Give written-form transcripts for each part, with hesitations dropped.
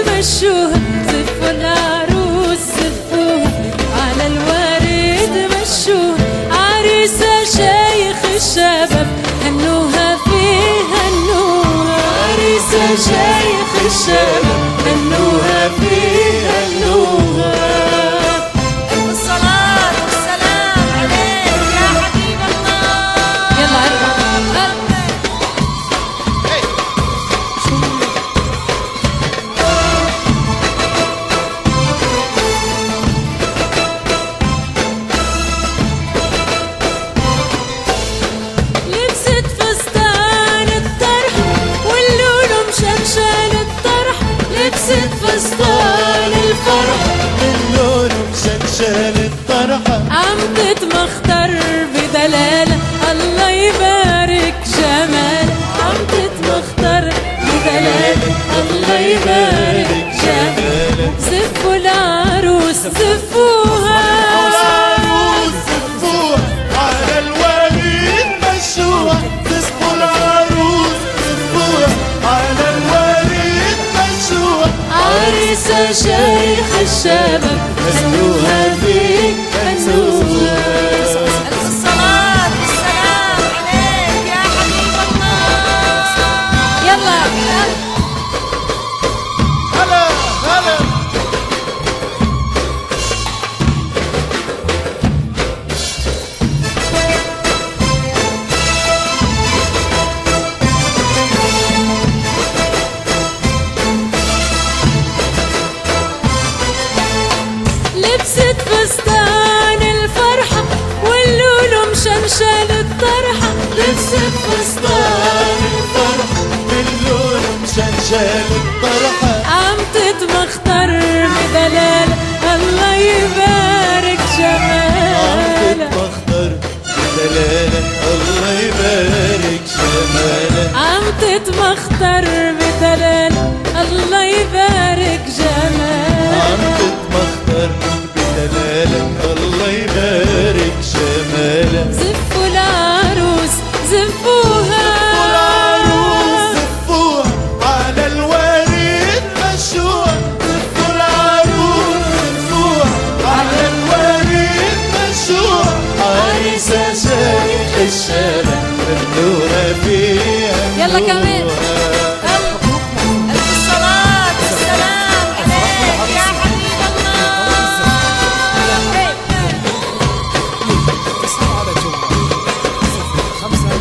مشوها، زفوا العروس زفوها، على الورد مشوها، عريسة شيخ الشباب هنوها فيه هنوها، عريسة شيخ الشباب هنوها فيه هنوها. الصلاة والسلام عليك يا حبيب الله. يلا ارفع لبست فستان الطرح واللولو مشمشان الطرح، لبست فستان الفرح اللون مشنشن الطرحة، عم تتمخطر بدلالة الله يبارك جمال، عم تتمخطر بدلالة الله يبارك جمال. زفوا العروس زفوها، العروس زفوها، على الوريد مشوها، زفوا العروس زفوها، على الوريد مشوها، عريسة شيخ الشباب هنوها فيك هنوها. الصلاة والسلام عليك يا حبيب الله. يلا هلا هلا. لبست فستان الفرحة واللولو مشمشان الطرحة، لبست فستان الفرحة، اللون مشنشن الطرحة، عم تتمخطر بدلالة الله يبارك عم جمالها، تتمخطر بدلالة الله يبارك جمالها، عم تتمخطر بدلالة الله يبارك عم جمالها. تتمخطر بدلالة الله يبارك جمالها. زفوا العروس زفوها، العروس زفوها، على الوريد مشوها، زفوا العروس زفوها، على الوريد مشوها، عريسة شيخ الشباب هنوها فيها يلا كمان. الصلاة والسلام عليك يا حبيب الله. اتصل على جوال 05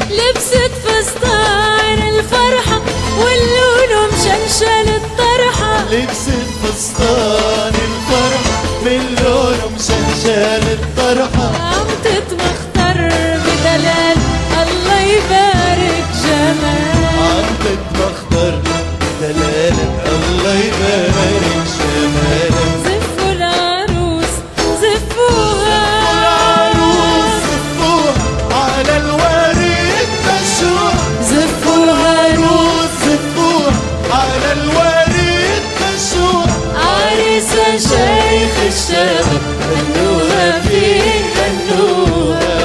لبست فستان الفرحة واللولو مشمشان الطرحة، لبست فستان الفرحة، باللون مشنشن الطرحة، عم تتمخطر بدلال الله يبارك جمال، عم تتمخطر بدلالة الله يبارك جمالها. زفوا العروس زفوها، العروس زفوها، على الوريد مشوها، زفوا العروس زفوها، على الوريد مشوها، عريسة شيخ الشباب هنوها فيه هنوها.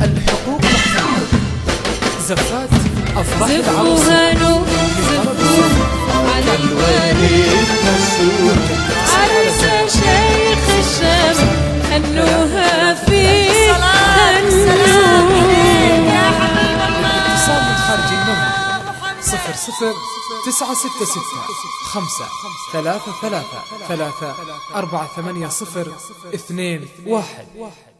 الحقوق محفوظة. زفات أفراح العروس زفوها نو زفوها، على الورد مشوها، عريسة شيخ الشباب هنوها فيه الصلاة والسلام عليك يا حبيب الله. اتصال من خارج المملكة 00 966 5 3 3 3 4 8 0 2 1.